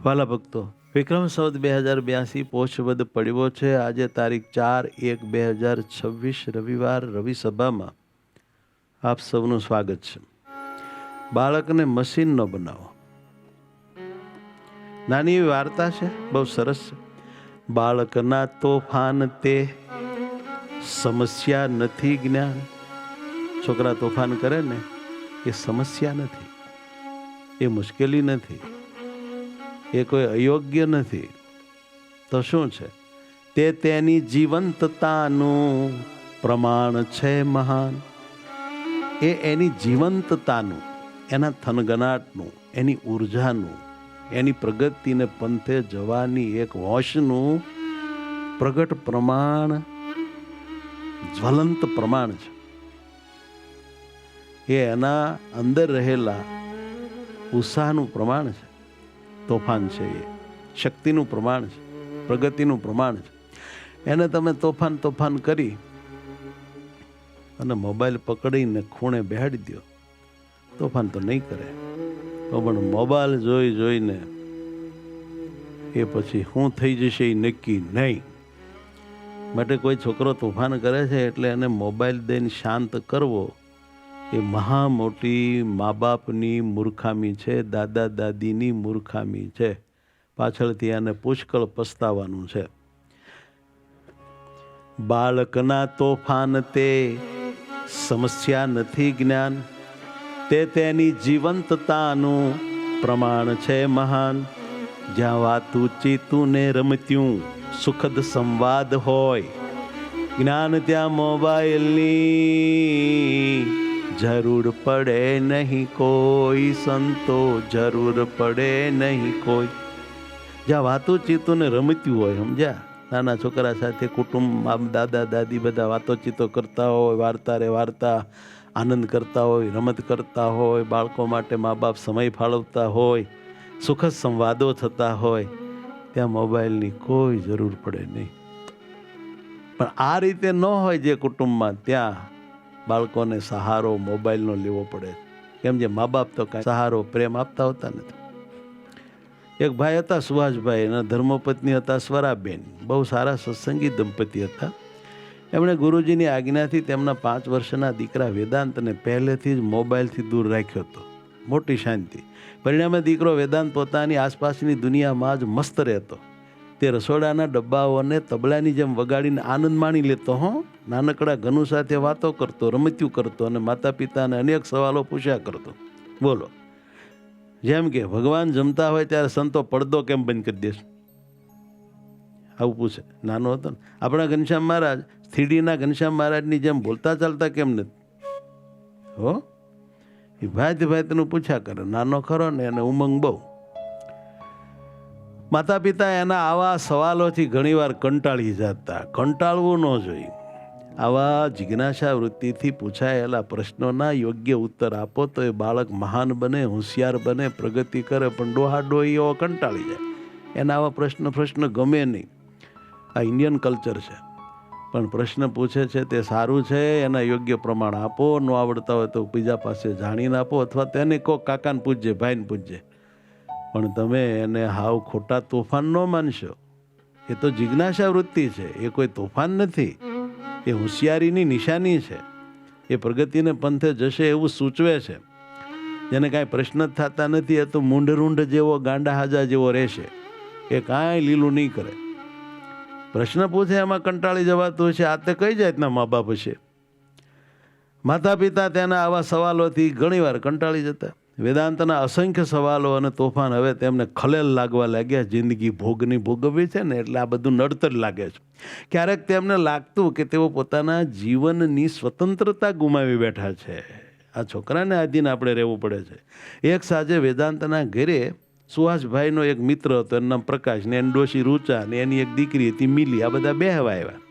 વાલા ભક્તો, વિક્રમ સંવત 2082 પોષ વદ પડ્યો છે. આજે તારીખ 4/1/2026 રવિવાર. રવિ સભામાં આપ સૌનું સ્વાગત છે. બાળકને મશીન ન બનાવો. નાની એવી વાર્તા છે, બહુ સરસ છે. બાળકના તોફાન તે સમસ્યા નથી જ્ઞાન. છોકરા તોફાન કરે ને એ સમસ્યા નથી, એ મુશ્કેલી નથી, એ કોઈ અયોગ્ય નથી. તો શું છે? તે તેની જીવંતતાનું પ્રમાણ છે મહાન. એ એની જીવંતતાનું, એના થનગનાટનું, એની ઉર્જાનું, એની પ્રગતિને પંથે જવાની એક હોશનું પ્રગટ પ્રમાણ, જ્વલંત પ્રમાણ છે. એ એના અંદર રહેલા ઉત્સાહનું પ્રમાણ છે. તોફાન છે, એ શક્તિનું પ્રમાણ છે, પ્રગતિનું પ્રમાણ છે. એને તમે તોફાન કરી અને મોબાઈલ પકડીને ખૂણે બેહાડી દો, તોફાન તો નહીં કરે. તો પણ મોબાઈલ જોઈને એ પછી શું થઈ જશે એ નક્કી નહીં. માટે કોઈ છોકરો તોફાન કરે છે એટલે એને મોબાઈલ દઈને શાંત કરવો એ મહા મોટી મા બાપની મૂર્ખામી છે, દાદા દાદીની મૂર્ખામી છે. પાછળથી આને પુષ્કળ પસ્તાવાનું છે. બાળકના તોફાન તે સમસ્યા નથી જ્ઞાન. તે તેની જીવંતતાનું પ્રમાણ છે મહાન. જ્યાં વાતું ચીતું ને રમત્યું સુખદ સંવાદ હોય, જ્ઞાન ત્યાં મોબાઈલની જરૂર પડે નહીં કોઈ. સંતો જરૂર પડે નહીં કોઈ. જ્યાં વાતો ચીતો ને રમત્યું હોય, સમજ્યા? નાના છોકરા સાથે કુટુંબ, દાદા દાદી બધા વાતો ચીતો કરતા હોય, વાર્તા રે વાર્તા આનંદ કરતા હોય, રમત કરતા હોય, બાળકો માટે મા બાપ સમય ફાળવતા હોય, સુખદ સંવાદો થતા હોય, ત્યાં મોબાઈલની કોઈ જરૂર પડે નહીં. પણ આ રીતે ન હોય જે કુટુંબમાં, ત્યાં બાળકોને સહારો મોબાઈલનો લેવો પડે. કેમ જે મા બાપ તો કાંઈ સહારો પ્રેમ આપતા હોતા નથી. એક ભાઈ હતા સુભાષભાઈ, એના ધર્મપત્ની હતા સ્વરાબેન. બહુ સારા સત્સંગી દંપતી હતા. એમણે ગુરુજીની આજ્ઞાથી તેમના 5 વર્ષના દીકરા વેદાંતને પહેલેથી જ મોબાઈલથી દૂર રાખ્યો હતો. મોટી શાંતિ. પરિણામે દીકરો વેદાંત પોતાની આસપાસની દુનિયામાં જ મસ્ત રહેતો. તે રસોડાના ડબ્બાઓને તબલાની જેમ વગાડીને આનંદ માણી લેતો. નાનકડા ગનુ સાથે વાતો કરતો, રમત્યું કરતો અને માતા પિતાને અનેક સવાલો પૂછ્યા કરતો. બોલો, જેમ કે ભગવાન જમતા હોય ત્યારે સંતો પડદો કેમ બંધ કરી દેશે, આવું પૂછે. નાનો હતો ને. આપણા ઘનશ્યામ મહારાજ, થીડીના ઘનશ્યામ મહારાજની જેમ બોલતા ચાલતા કેમ નથી? હો, એ ભાઈનું પૂછ્યા કરે. નાનો ખરો ને એને ઉમંગ બહુ. માતા પિતા એના આવા સવાલોથી ઘણીવાર કંટાળી જતા. કંટાળવું ન જોઈએ. આવા જિજ્ઞાસા વૃત્તિથી પૂછાયેલા પ્રશ્નોના યોગ્ય ઉત્તર આપો તો એ બાળક મહાન બને, હોશિયાર બને, પ્રગતિ કરે. પણ ડોહી એવો કંટાળી જાય. એના આવા પ્રશ્ન ગમે નહીં. આ ઇન્ડિયન કલ્ચર છે. પણ પ્રશ્ન પૂછે છે તે સારું છે, એના યોગ્ય પ્રમાણ આપો. ન આવડતા હોય તો બીજા પાસે જાણીને આપો, અથવા તેને કહો કાકાને પૂછજે, ભાઈને પૂછજે. પણ તમે એને હાવ ખોટા તોફાન ન માનશો. એ તો જિજ્ઞાસા વૃત્તિ છે, એ કોઈ તોફાન નથી. એ હોશિયારીની નિશાની છે. એ પ્રગતિને પંથે જશે એવું સૂચવે છે. જેને કાંઈ પ્રશ્ન જ થતા નથી એ તો મૂંઢ જેવો, ગાંડા હાજા જેવો રહેશે. એ કાંઈ લીલું નહીં કરે. પ્રશ્ન પૂછે એમાં કંટાળી જવાતું હશે. આ તે કઈ જાતના મા બાપ હશે? માતા પિતા તેના આવા સવાલોથી ઘણીવાર કંટાળી જતા. વેદાંતના અસંખ્ય સવાલો અને તોફાન હવે તેમને ખલેલ લાગવા લાગ્યા. જિંદગી ભોગની ભોગવવી છે ને એટલે આ બધું નડતર લાગે છે. ક્યારેક તેમને લાગતું કે તેઓ પોતાના જીવનની સ્વતંત્રતા ગુમાવી બેઠા છે. આ છોકરાને આધીન આપણે રહેવું પડે છે. એક સાંજે વેદાંતના ઘરે સુહાસભાઈનો એક મિત્ર હતો, એનું નામ પ્રકાશ, ને એની ડોશી રૂચા, ને એની એક દીકરી હતી મિલી. આ બધા બેહવા આવ્યા.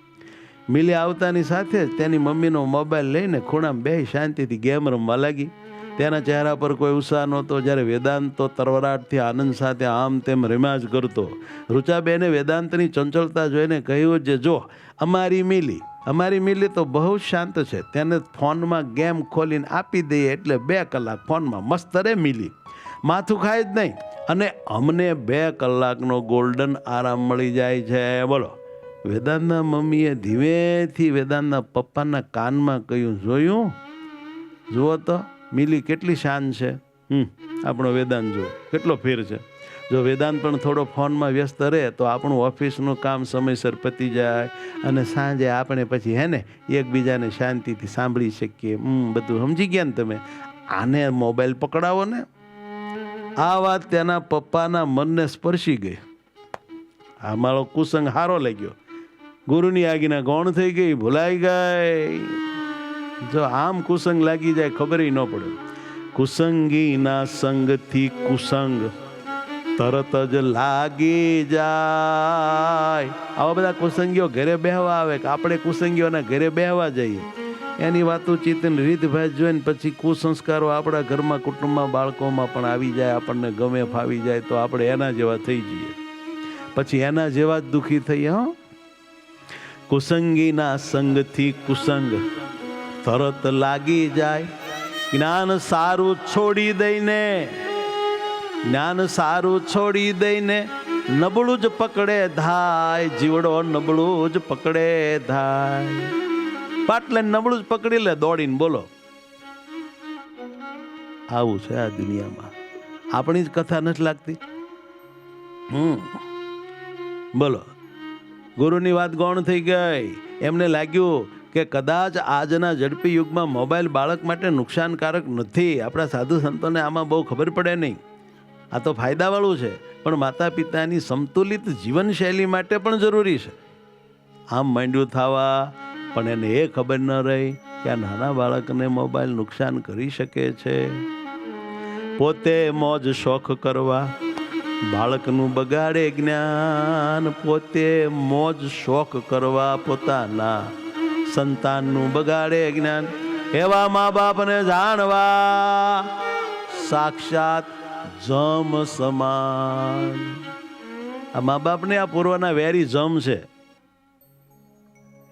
મિલી આવતાની સાથે જ તેની મમ્મીનો મોબાઈલ લઈને ખૂણામાં બેસી શાંતિથી ગેમ રમવા લાગી. તેના ચહેરા પર કોઈ ઉત્સાહ નહોતો. જ્યારે વેદાંત તો તરવરાટથી આનંદ સાથે આમ તેમ રમ્યા જ કરતો. રૂચાબેને વેદાંતની ચંચળતા જોઈને કહ્યું, જે જો અમારી મિલી અમારી મિલી તો બહુ શાંત છે, તેને ફોનમાં ગેમ ખોલીને આપી દઈએ એટલે 2 કલાક ફોનમાં મસ્ત રે મિલી, માથું ખાય જ નહીં, અને અમને 2 કલાકનો ગોલ્ડન આરામ મળી જાય છે. બોલો. વેદાંતના મમ્મીએ ધીમેથી વેદાંતના પપ્પાના કાનમાં કહ્યું, જોયું? જુઓ તો મિલી કેટલી શાંત છે. આપણો વેદાંત જુઓ કેટલો ફેર છે. જો વેદાંત પણ થોડો ફોનમાં વ્યસ્ત રહે તો આપણું ઓફિસનું કામ સમયસર પતી જાય અને સાંજે આપણે પછી હે ને એકબીજાને શાંતિથી સાંભળી શકીએ. બધું સમજી ગયા ને તમે? આને મોબાઈલ પકડાવો ને. આ વાત તેના પપ્પાના મનને સ્પર્શી ગઈ. આ મારો કુસંગ હારો લાગ્યો. ગુરુની આજ્ઞા ગૌણ થઈ ગઈ, ભૂલાઈ ગઈ. જો આમ કુસંગ લાગી જાય ખબર ન પડે. કુસંગીના સંગથી કુસંગ તરત જ લાગી જાય. આવા બધા કુસંગીઓ ઘરે બેહવા આવે કે આપણે કુસંગીઓના ઘરે બેહવા જઈએ. એની વાતો ચિંતન રીતભાત જોઈને પછી કુસંસ્કારો આપણા ઘરમાં, કુટુંબમાં, બાળકોમાં પણ આવી જાય. આપણને ગમે ફાવી જાય તો આપણે એના જેવા થઈ જઈએ, પછી એના જેવા જ દુઃખી થઈએ. કુસંગીના સંગથી કુસંગ તરત લાગી જાય. જ્ઞાન સારું છોડી દઈને, જ્ઞાન સારું છોડી દઈને નબળું જ પકડે ધાય. જીવડો નબળું જ પકડે ધાય. પાટલે નબળું જ પકડી લે દોડીને. બોલો. આવું છે આ દુનિયામાં. આપણી જ કથા નથી લાગતી. બોલો. ગુરુની વાત ગૌણ થઈ ગઈ. એમને લાગ્યું કે કદાચ આજના ઝડપી યુગમાં મોબાઈલ બાળક માટે નુકસાનકારક નથી. આપણા સાધુ સંતોને આમાં બહુ ખબર પડે નહીં. આ તો ફાયદાવાળું છે, પણ માતા પિતાની સંતુલિત જીવનશૈલી માટે પણ જરૂરી છે. આમ માંડ્યું થવા, પણ એને એ ખબર ન રહી કે આ નાના બાળકને મોબાઈલ નુકસાન કરી શકે છે. પોતે મોજ શોખ કરવા બાળકનું બગાડે જ્ઞાન. પોતે મોજ શોખ કરવા પોતાના સંતાનનું બગાડે જ્ઞાન. એવા મા બાપને જાણવા સાક્ષાત જમ સમાન. આ મા બાપને આ પૂર્વના વેરી જમ છે,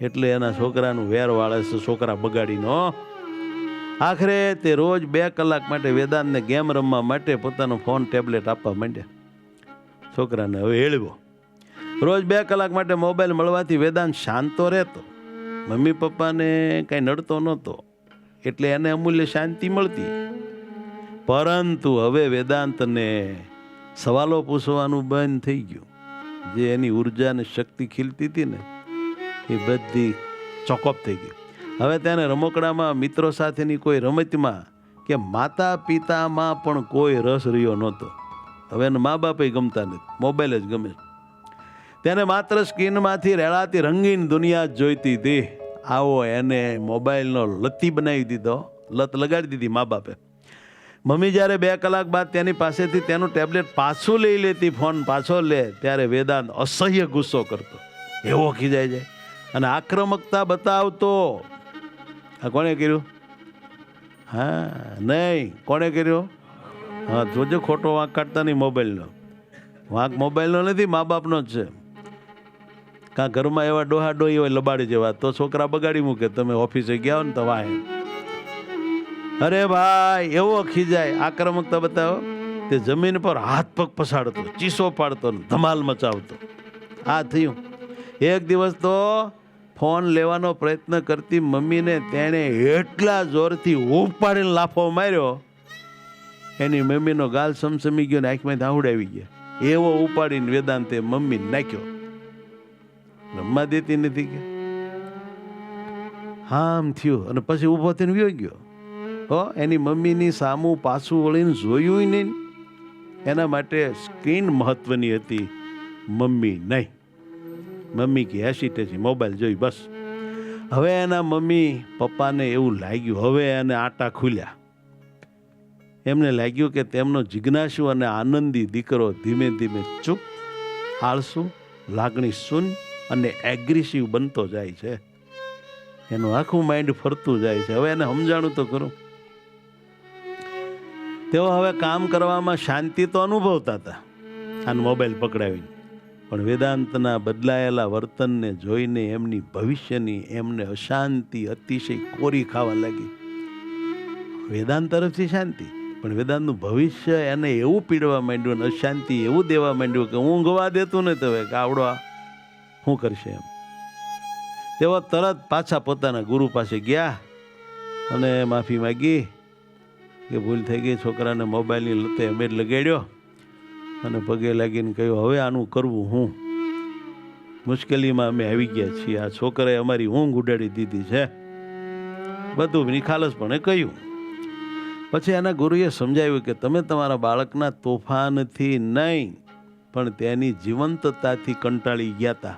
એટલે એના છોકરાનું વેર વાળે છે, છોકરા બગાડીનો. આખરે તે રોજ 2 કલાક માટે વેદાંતને ગેમ રમવા માટે પોતાનો ફોન, ટેબ્લેટ આપવા માંડ્યા. છોકરાને હવે હેળવો. રોજ 2 કલાક માટે મોબાઈલ મળવાથી વેદાંત શાંતો રહેતો. મમ્મી પપ્પાને કાંઈ નડતો નહોતો, એટલે એને અમૂલ્ય શાંતિ મળતી. પરંતુ હવે વેદાંતને સવાલો પૂછવાનું બંધ થઈ ગયું. જે એની ઉર્જા અને શક્તિ ખીલતી હતી ને, એ બધી ચોકઅપ થઈ ગઈ. હવે તેને રમકડામાં, મિત્રો સાથેની કોઈ રમતમાં કે માતા પિતામાં પણ કોઈ રસ રહ્યો નહોતો. હવે એને મા બાપે ગમતા નથી, મોબાઈલ જ ગમે. તેને માત્ર સ્ક્રીનમાંથી રેલાતી રંગીન દુનિયા જ જોઈતી હતી. આવો એને મોબાઈલનો લતી બનાવી દીધો, લત લગાડી દીધી મા બાપે. મમ્મી જ્યારે 2 કલાક બાદ તેની પાસેથી તેનું ટેબ્લેટ પાછું લઈ લેતી, ફોન પાછો લે, ત્યારે વેદાંત અસહ્ય ગુસ્સો કરતો. એવો ખીજાય જાય અને આક્રમકતા બતાવતો. આ કોણે કર્યું? નહીં, કોણે કર્યો? જોજો, ખોટો વાંક કાઢતા નહીં મોબાઈલનો. વાંક મોબાઈલનો નથી, મા બાપનો જ છે. કાં ઘરમાં એવા ડોહા ડોહી હોય લબાડી જેવા, તો છોકરા બગાડી મૂકે. તમે ઓફિસે ગયા હો ને તો વાય, અરે ભાઈ, એવો ખીજાય, આક્રમકતા બતાવો. તે જમીન પર હાથ પગ પછાડતો, ચીસો પાડતો, ધમાલ મચાવતો. આ થયું. એક દિવસ તો ફોન લેવાનો પ્રયત્ન કરતી મમ્મીને તેણે એટલા જોરથી ઉપાડીને લાફો માર્યો, એની મમ્મીનો ગાલ સમસમી ગયો ને આંખમાં આહુડ આવી ગયા. એવો ઉપાડીને વેદાંતે મમ્મીને નાખ્યો. રમવા દેતી નથી કે આમ થયું. અને પછી ઊભો થઈને વ્યો ગયો. એની મમ્મીની સામું પાછું વળીને જોયું નહીં. એના માટે સ્ક્રીન મહત્વની હતી, મમ્મી નહીં. મમ્મી કે હેસીટેસી મોબાઈલ જોઈ બસ. હવે એના મમ્મી પપ્પાને એવું લાગ્યું, હવે એને આટા ખુલ્યા. એમને લાગ્યું કે તેમનો જિજ્ઞાસુ અને આનંદી દીકરો ધીમે ધીમે ચૂપ, આળસુ, લાગણી શૂન્ય અને એગ્રેસિવ બનતો જાય છે. એનું આખું માઇન્ડ ફરતું જાય છે. હવે એને સમજાણું તો ખરું. તેઓ હવે કામ કરવામાં શાંતિ તો અનુભવતા હતા આનો મોબાઈલ પકડાવીને, પણ વેદાંતના બદલાયેલા વર્તનને જોઈને એમની ભવિષ્યની એમને અશાંતિ અતિશય કોરી ખાવા લાગી. વેદાંત તરફથી શાંતિ, પણ વેદાંતનું ભવિષ્ય એને એવું પીડવા માંડ્યું અને અશાંતિ એવું દેવા માંડ્યું કે ઊંઘવા દેતું ને તો કે આવડો શું કરશે એમ. તેઓ તરત પાછા પોતાના ગુરુ પાસે ગયા અને માફી માગી કે ભૂલ થઈ ગઈ, છોકરાને મોબાઈલની લતે અમે જ લગાડ્યો અને પગે લાગીને કહ્યું હવે આનું કરવું હું, મુશ્કેલીમાં અમે આવી ગયા છીએ, આ છોકરાએ અમારી ઊંઘ ઉડાડી દીધી છે, બધું નિખાલસપણે કહ્યું. પછી એના ગુરુએ સમજાવ્યું કે તમે તમારા બાળકના તોફાનથી નહીં પણ તેની જીવંતતાથી કંટાળી ગયા હતા.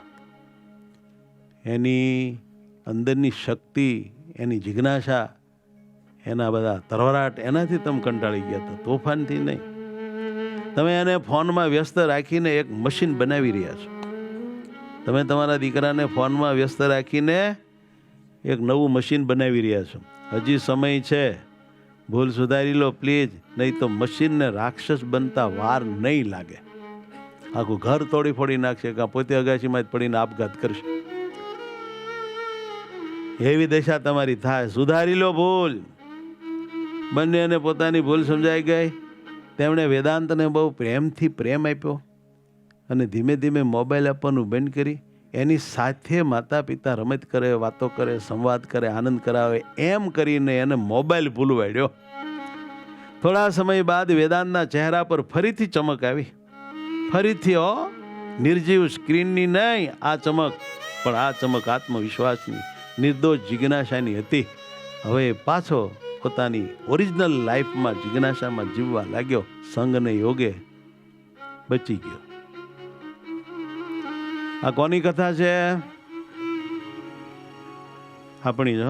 એની અંદરની શક્તિ, એની જિજ્ઞાસા, એના બધા તરવરાટ, એનાથી તમે કંટાળી ગયા હતા, તોફાનથી નહીં. તમે એને ફોનમાં વ્યસ્ત રાખીને એક મશીન બનાવી રહ્યા છો. તમે તમારા દીકરાને ફોનમાં વ્યસ્ત રાખીને એક નવું મશીન બનાવી રહ્યા છો. હજી સમય છે, ભૂલ સુધારી લો પ્લીઝ, નહીં તો મશીનને રાક્ષસ બનતા વાર નહીં લાગે. આખું ઘર તોડી ફોડી નાખશે, કાં પોતે અગાશીમાં જ પડીને આપઘાત કરશે. એવી દશા તમારી થાય. સુધારી લો ભૂલ. બંનેને પોતાની ભૂલ સમજાઈ ગઈ. તેમણે વેદાંતને બહુ પ્રેમથી પ્રેમ આપ્યો અને ધીમે ધીમે મોબાઈલ આપવાનું બંધ કરી એની સાથે માતા પિતા રમત કરે, વાતો કરે, સંવાદ કરે, આનંદ કરાવે, એમ કરીને એને મોબાઈલ ભૂલવાડ્યો. થોડા સમય બાદ વેદાંતના ચહેરા પર ફરીથી ચમક આવી. ફરીથી નિર્જીવ સ્ક્રીનની નહીં આ ચમક, પણ આ ચમક આત્મવિશ્વાસની, નિર્દોષ જિજ્ઞાસાની હતી. હવે પાછો પોતાની ઓરિજિનલ લાઈફમાં જિજ્ઞાસામાં જીવવા લાગ્યો. સંગને યોગે બચી ગયો. આ કોની કથા છે? આપણી જ.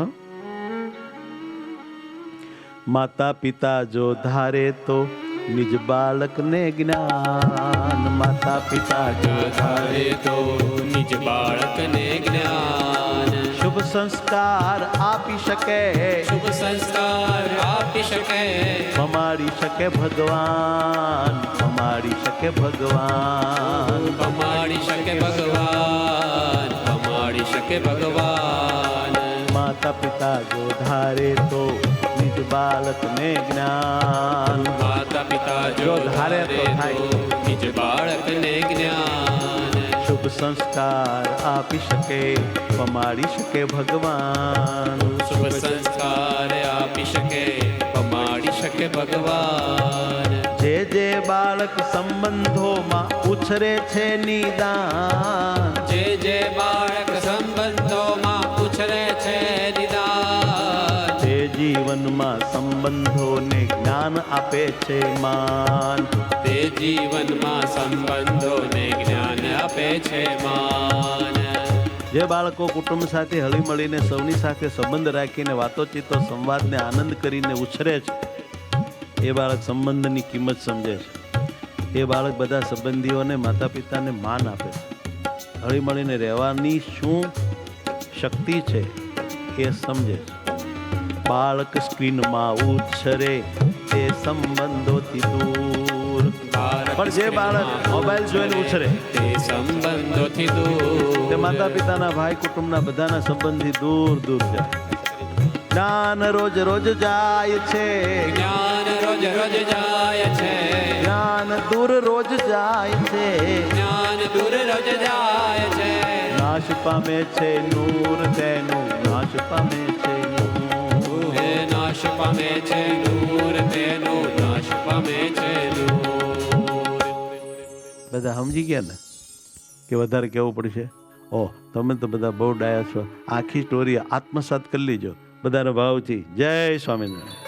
માતા પિતા જો ધારે તો નિજ બાળકને જ્ઞાન, માતા પિતા જો ધારે તો નિજ બાળકને જ્ઞાન, શુભ સંસ્કાર આપી શકે, શુભ સંસ્કાર આપી શકે, પમાડી શકે ભગવાન, પમાડી શકે ભગવાન, પમાડી શકે ભગવાન, પમાડી શકે ભગવાન. માતા પિતા જો ધારે તો નિજ બાળકને જ્ઞાન, માતા પિતા જો ધારે તો નિજ બાળકને જ્ઞાન, શુભ સંસ્કાર આપી શકે, પમાડી શકે ભગવાન, શુભ સંસ્કાર આપી શકે, પમાડી શકે ભગવાન. જે જે બાળક સંબંધોમાં ઉછરે છે નિદાન, જે જે બાળક સંબંધોમાં ઉછરે છે નિદાન, તે જીવનમાં સંબંધોને જ્ઞાન આપે છે માન, તે જીવનમાં સંબંધોને જ્ઞાન આપે છે માન. જે બાળકો કુટુંબ સાથે હળી મળીને સૌની સાથે સંબંધ રાખીને વાતોચીતો સંવાદને આનંદ કરીને ઉછરે છે, એ બાળક સંબંધની કિંમત સમજે છે. એ બાળક બધા સંબંધીઓને, માતા પિતાને માન આપે છે. હળી મળીને રહેવાની શું શક્તિ છે એ સમજે છે. બાળક સ્ક્રીનમાં ઉછરે તે સંબંધોથી દૂર, પણ જે બાળક મોબાઈલ જોઈને ઉછરે તે સંબંધોથી દૂર, તે માતા પિતાના, ભાઈ કુટુંબના બધાના સંબંધથી દૂર દૂર જાય. જ્ઞાન રોજ રોજ જાય છે, જ્ઞાન રોજ રોજ જાય છે, જ્ઞાન દૂર રોજ જાય છે, જ્ઞાન દૂર રોજ જાય છે. નાશ પામે છે નૂર તેનું, નાશ પામે છે નૂર, એ નાશ પામે છે નૂર તેનું, નાશ પામે છે નૂર. બધા સમજી ગયા ને કે વધારે કેવું પડશે? તમે તો બધા બહુ ડાયા છો. આખી સ્ટોરી આત્મસાત કરી લીજો બધાના ભાવથી. જય સ્વામિનારાયણ.